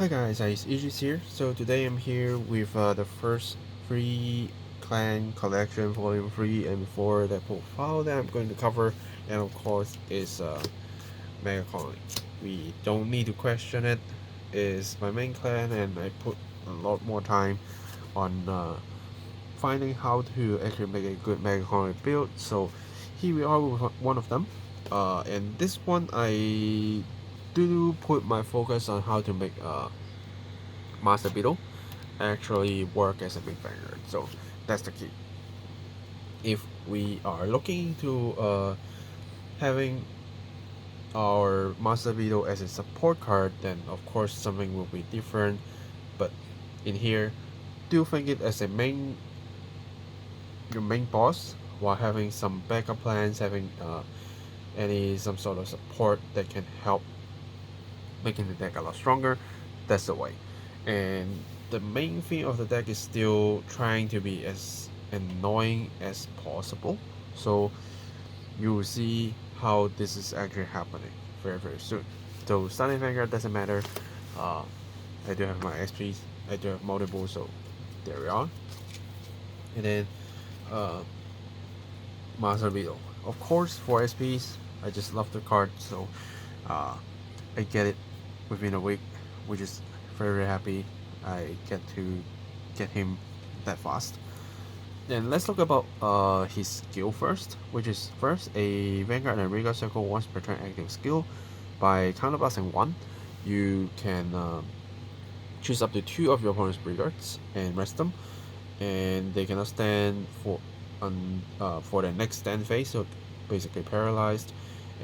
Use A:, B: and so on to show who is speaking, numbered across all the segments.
A: Hi guys, it's Aegis here. So today I'm here with the first free clan collection volume 3 and 4 that profile that I'm going to cover, and of course is megacolony. We don't need to question it. It's my main clan and I put a lot more time on finding how to actually make a good megacolony build. So here we are with one of them. And this one I do put my focus on how to make Master Beetle actually work as a big vanguard. So that's the key. If we are looking to having our Master Beetle as a support card, then of course something will be different. But in here, do think it as a your main boss, while having some backup plans, having some sort of support that can help making the deck a lot stronger. That's the way. And the main theme of the deck is still trying to be as annoying as possible. So you will see how this is actually happening very soon. So starting Vanguard doesn't matter. Uh, I do have my SPs. I do have multiple, so there we are. And then Master Beetle. Of course, for SPs, I just love the card, so I get it within a week, which is very happy. I get to get him that fast. Then let's look about his skill first, which is first a Vanguard and Regal Circle once per turn active skill. By counterblasting one, you can choose up to 2 of your opponent's Brigades and rest them, and they cannot stand for the next stand phase, so basically paralyzed.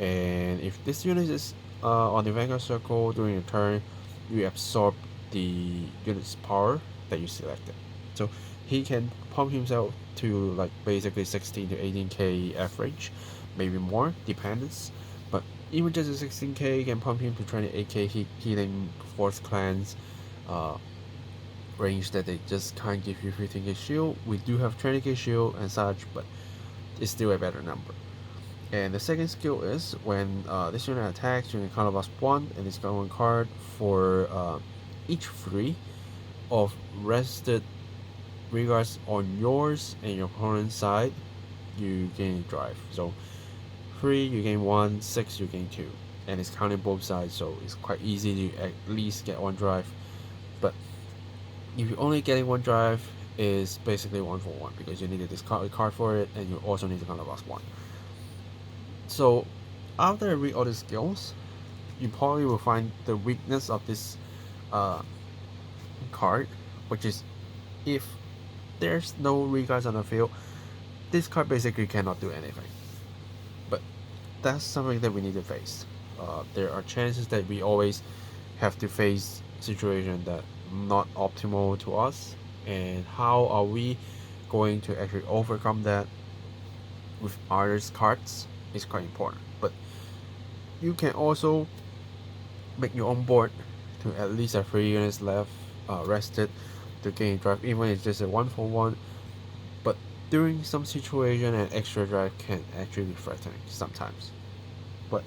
A: And if this unit is on the Vanguard Circle during your turn, you absorb the unit's power that you selected. So he can pump himself to like basically 16 to 18k average, maybe more, depends. But even just a 16k can pump him to 28k healing Force Clans range that they just can't give you 15k shield. We do have 20k shield and such, but it's still a better number. And the second skill is when this unit attacks, you can counterblast 1 and discard 1 card for each 3 of rested regards on yours and your opponent's side. You gain drive. So 3 you gain 1, 6 you gain 2, and it's counting both sides, so it's quite easy to at least get 1 drive. But if you're only getting 1 drive, is basically 1 for 1 because you need to discard a card for it, and you also need to counterblast 1. So after I read all the skills, you probably will find the weakness of this card, which is if there's no regards on the field, this card basically cannot do anything. But that's something that we need to face. There are chances that we always have to face situations that not optimal to us, and how are we going to actually overcome that with others cards is quite important. But you can also make your own board to at least have 3 units left rested to gain drive, even if it's just a 1 for 1. But during some situation, an extra drive can actually be threatening sometimes. But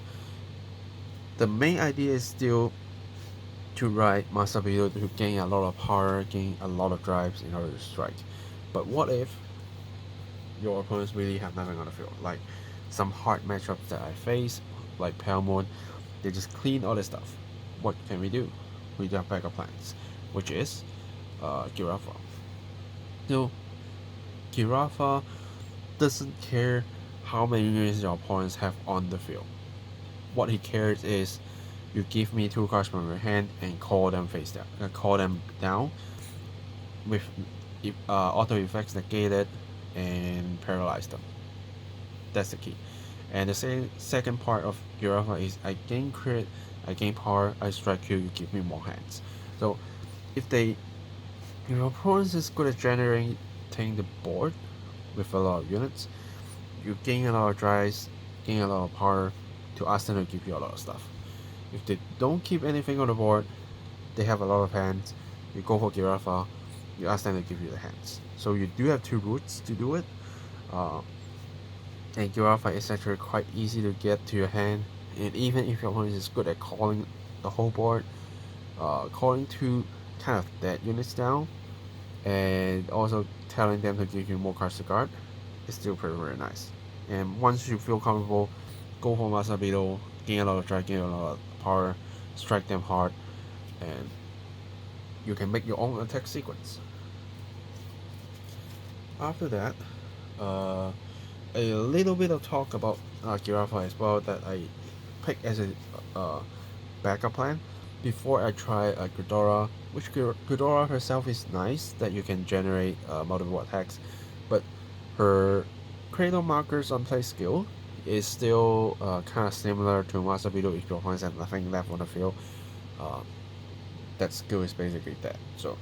A: the main idea is still to ride Master Beetle to gain a lot of power, gain a lot of drives in order to strike. But what if your opponents really have nothing on the field? Like some hard matchups that I face, like Pale Moon, they just clean all this stuff. What can we do? We do have backup plans, which is Girafa. So Girafa doesn't care how many units your opponents have on the field. What he cares is you give me 2 cards from your hand and call them face down. Call them down with auto effects negated and paralyze them. That's the key. And the second part of Girafa is I gain crit, I gain power, I strike you give me more hands. So if your opponent is good at generating the board with a lot of units, you gain a lot of drives, gain a lot of power to ask them to give you a lot of stuff. If they don't keep anything on the board, they have a lot of hands, you go for Girafa, you ask them to give you the hands. So you do have 2 routes to do it. And Girafa is actually quite easy to get to your hand, and even if your opponent is good at calling the whole board, calling two kind of dead units down, and also telling them to give you more cards to guard is still very nice. And once you feel comfortable, go for Master Beetle, gain a lot of strike, gain a lot of power, strike them hard, and you can make your own attack sequence. After that, a little bit of talk about Girafa as well that I picked as a backup plan before I try Ghidorah, which Ghidorah herself is nice that you can generate multiple attacks, but her cradle markers on play skill is still kind of similar to Master Beetle if your opponents have nothing left on the field. That skill is basically dead. So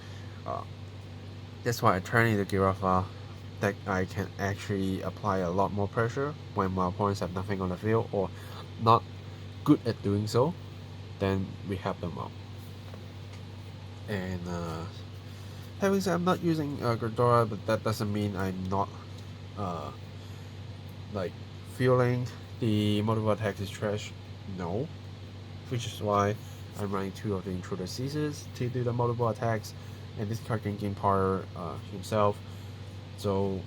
A: that's why I turn into Girafa, that I can actually apply a lot more pressure when my opponents have nothing on the field or not good at doing so. Then we help them out. And having said I'm not using Ghidorah, but that doesn't mean I'm not like feeling the multiple attack is trash. No, which is why I'm running 2 of the Intruder Seizures to do the multiple attacks, and this card can gain power himself. So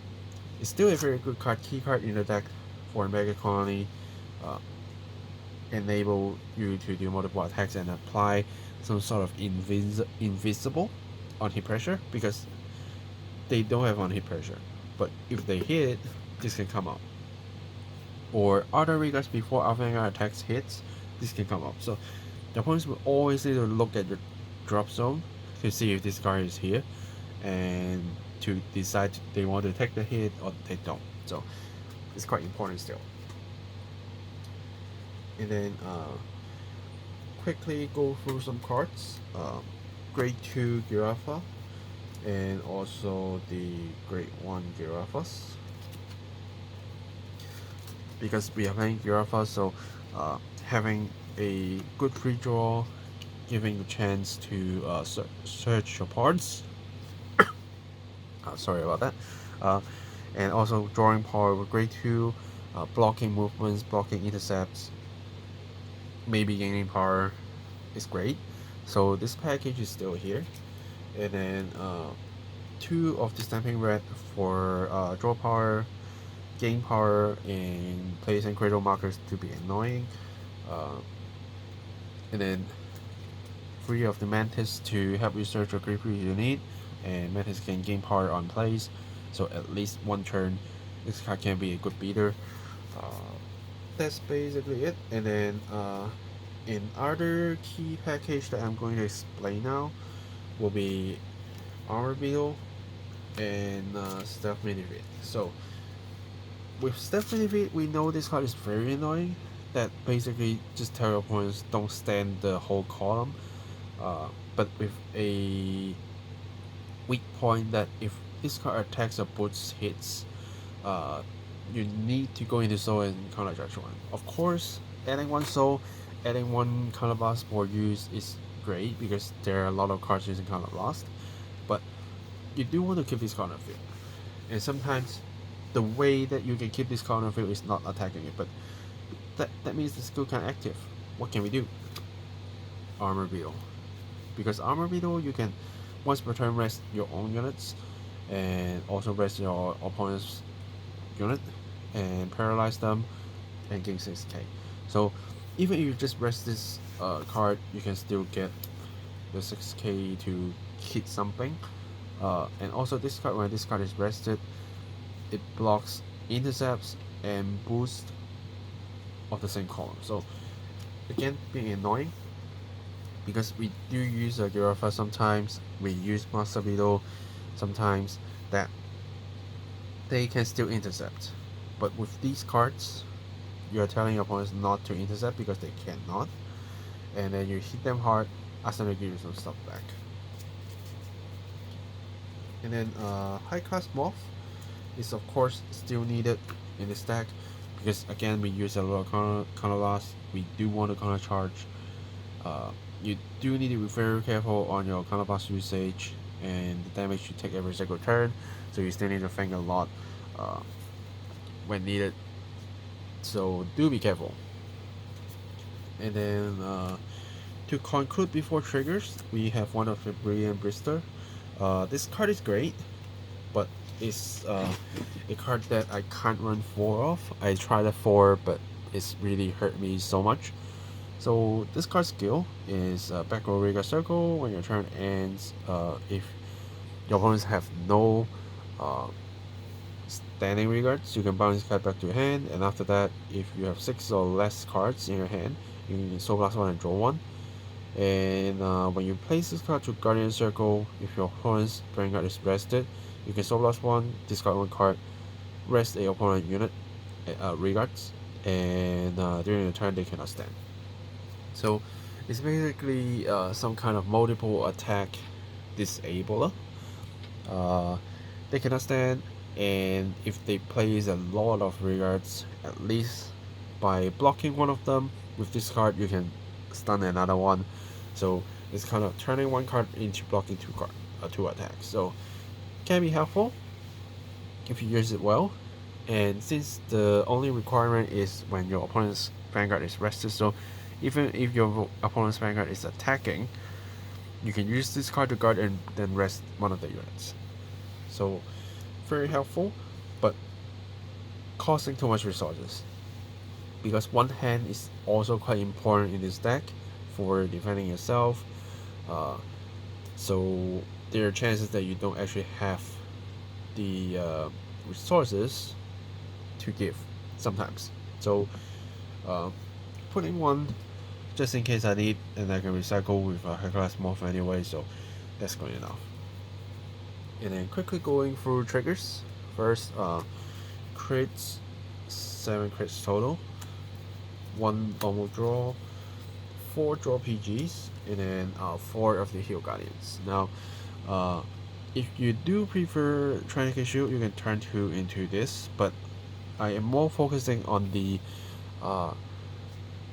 A: it's still a very good card, key card in the deck for megacolony. Enable you to do multiple attacks and apply some sort of invisible on hit pressure, because they don't have on hit pressure, but if they hit, this can come out. Or other regards before our Vanguard attacks hits, this can come out. So the opponents will always need to look at your drop zone to see if this card is here, and to decide they want to take the hit or they don't. So it's quite important still. And then quickly go through some cards. Grade 2 Girafa, and also the Grade 1 Girafas. Because we are playing Girafa, so having a good free draw, giving the chance to search your parts. Sorry about that. And also drawing power with Grade 2, blocking movements, blocking intercepts, maybe gaining power is great. So this package is still here. And then 2 of the Stamping Red for draw power, gain power, and placing cradle markers to be annoying. And then 3 of the Mantis to help you search your creeper you need, and Mantis can gain power on plays, so at least 1 turn this card can be a good beater. That's basically it. And then in other key package that I'm going to explain now will be Armor Beetle and Stealth Minivid. So with Stealth Minivid, we know this card is very annoying, that basically just tell your opponents don't stand the whole column, but with a weak point that if this card attacks or boots hits, you need to go into soul and counter charge 1. Of course, adding 1 soul, adding 1 counter blast for use is great because there are a lot of cards using counter blast, but you do want to keep this card on the field. And sometimes the way that you can keep this card on the field is not attacking it, but that means the skill can active. What can we do? Armor Beetle. Because Armor Beetle, you can once per turn rest your own units and also rest your opponent's unit and paralyze them and gain 6k. So even if you just rest this card, you can still get the 6k to hit something. And also this card, when this card is rested, it blocks intercepts and boost of the same column. So again, being annoying, because we do use a Girafa sometimes, we use Master Beetle sometimes, that they can still intercept. But with these cards, you are telling your opponents not to intercept because they cannot, and then you hit them hard, ask them to give you some stuff back. And then high class Moth is of course still needed in this deck, because again we use a lot of counter loss. We do want to counter charge. You do need to be very careful on your counter blast usage and the damage you take every single turn, so you still need to think a lot when needed, so do be careful. And then To conclude before triggers, we have one of the Brilliant Brister. This card is great, but it's a card that I can't run 4 of. I tried a 4, but it's really hurt me so much. So this card's skill is back row Rigor Circle. When your turn ends, if your opponents have no standing regards, you can bounce this card back to your hand, and after that, if you have 6 or less cards in your hand, you can Soul Blast 1 and draw 1. And when you place this card to Guardian Circle, if your opponent's Vanguard is rested, you can Soul Blast 1, discard 1 card, rest a opponent unit regards, and during your turn they cannot stand. So it's basically some kind of multiple attack disabler. They cannot stand, and if they place a lot of regards, at least by blocking one of them with this card, you can stun another one. So it's kind of turning one card into blocking two attacks. So can be helpful if you use it well. And since the only requirement is when your opponent's Vanguard is rested, so even if your opponent's Vanguard is attacking, you can use this card to guard and then rest one of the units. So very helpful, but costing too much resources, because one hand is also quite important in this deck for defending yourself. So there are chances that you don't actually have the resources to give sometimes. So putting one just in case I need, and I can recycle with a Hercules Morph anyway, so that's good enough. And then quickly going through triggers. First, crits, 7 crits total, 1 normal draw, 4 draw PGs, and then 4 of the Heal Guardians. Now, if you do prefer Trinity Shield, you can turn 2 into this, but I am more focusing on the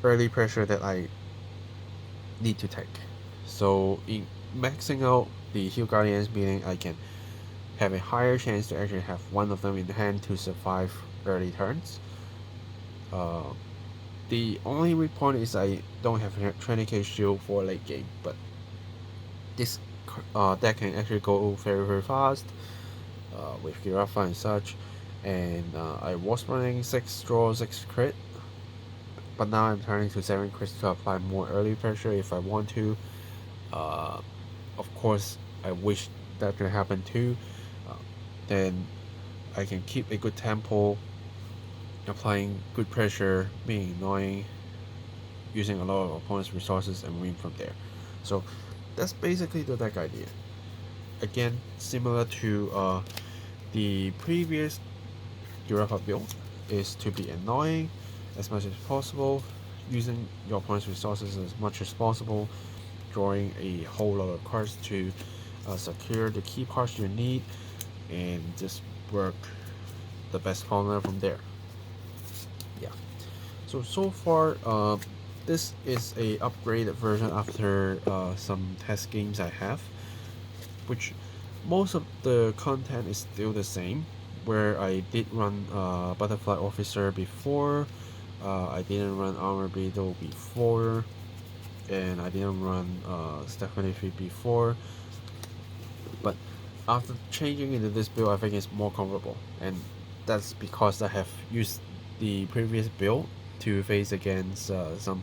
A: early pressure that I need to take. So in maxing out the Heal Guardians, meaning I can have a higher chance to actually have one of them in hand to survive early turns. The only weak point is I don't have 20k shield for late game, but this deck can actually go very fast with Girafa and such. And I was running 6 draw 6 crit, but now I'm turning to 7 crits to apply more early pressure if I want to. Of course, I wish that could happen too. Then I can keep a good tempo, applying good pressure, being annoying, using a lot of opponent's resources, and win from there. So that's basically the deck idea. Again, similar to the previous Girafa build, is to be annoying as much as possible, using your opponent's resources as much as possible, drawing a whole lot of cards to secure the key cards you need, and just work the best formula from there. Yeah. So far, this is a upgraded version after some test games I have, which most of the content is still the same. Where I did run Butterfly Officer before, I didn't run Armor Beetle before, and I didn't run Stephanie Fee before. But after changing into this build, I think it's more comfortable, and that's because I have used the previous build to face against some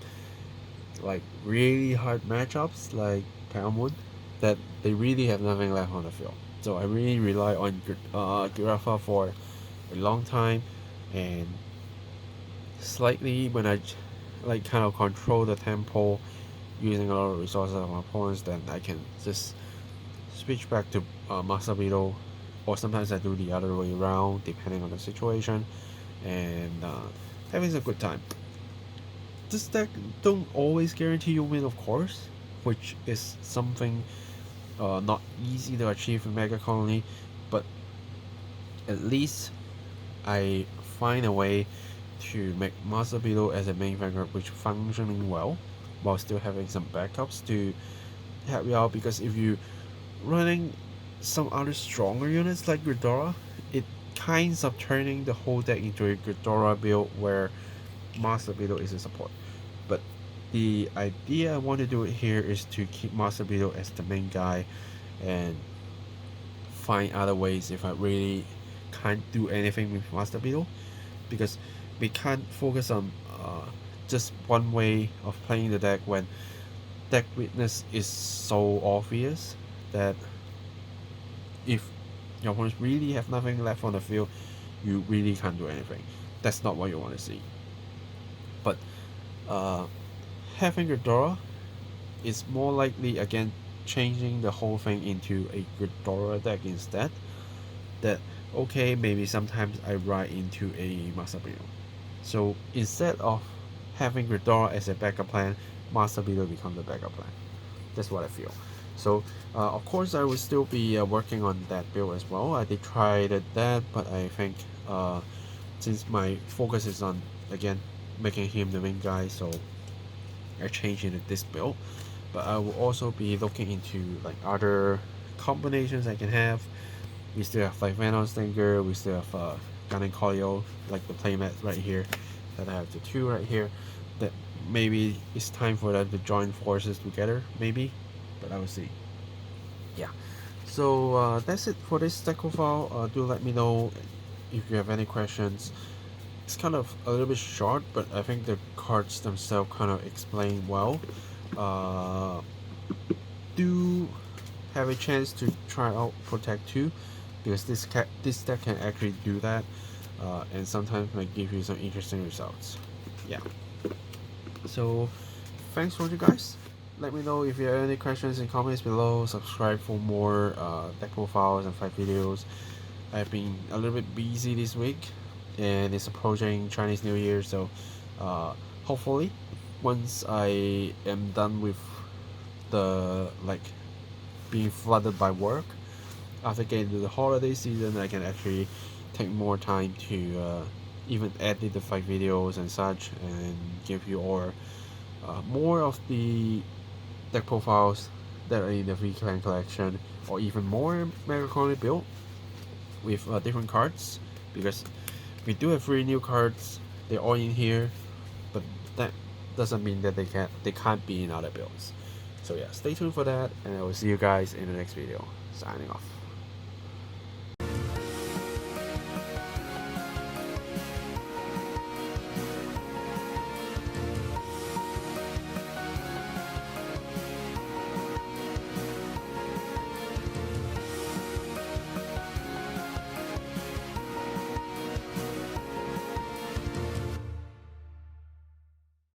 A: like really hard matchups like Paramount that they really have nothing left on the field. So I really rely on Girafa for a long time, and slightly when I like kind of control the tempo using a lot of resources of my opponents, then I can just switch back to Master Beetle, or sometimes I do the other way around depending on the situation, and having a good time. This deck don't always guarantee you win, of course, which is something not easy to achieve in megacolony, but at least I find a way to make Master Beetle as a main Vanguard which functioning well while still having some backups to help you out, because if you running some other stronger units like Ghidorah, it kinds of turning the whole deck into a Ghidorah build where Master Beetle is a support. But the idea I want to do it here is to keep Master Beetle as the main guy and find other ways if I really can't do anything with Master Beetle, because we can't focus on just one way of playing the deck when deck weakness is so obvious that if your opponents really have nothing left on the field, you really can't do anything. That's not what you want to see. But having Ghidorah is more likely, again, changing the whole thing into a Ghidorah deck instead. That, okay, maybe sometimes I ride into a Master Beetle. So instead of having Ghidorah as a backup plan, Master Beetle becomes the backup plan. That's what I feel. So of course I will still be working on that build as well. I did try that, but I think since my focus is on, again, making him the main guy, so I changed into this build. But I will also be looking into like other combinations I can have. We still have like Venom Stinger, we still have Gun Coil, like the playmat right here, that I have the two right here, that maybe it's time for them to join forces together, maybe, but I will see. Yeah, so that's it for this deck profile. Do let me know if you have any questions. It's kind of a little bit short, but I think the cards themselves kind of explain well. Do have a chance to try out Protect 2, because this deck can actually do that, and sometimes might give you some interesting results. Yeah. So thanks for watching, guys. Let me know if you have any questions in comments below. Subscribe for more deck profiles and fight videos. I've been a little bit busy this week, and it's approaching Chinese New Year, so hopefully once I am done with the being flooded by work after getting to the holiday season, I can actually take more time to even edit the fight videos and such, and give you all more of the deck profiles that are in the V-Clan collection, or even more megacolony build with different cards, because we do have 3 new cards. They're all in here, but that doesn't mean that they can't be in other builds. So yeah, stay tuned for that, and I will see you guys in the next video. Signing off.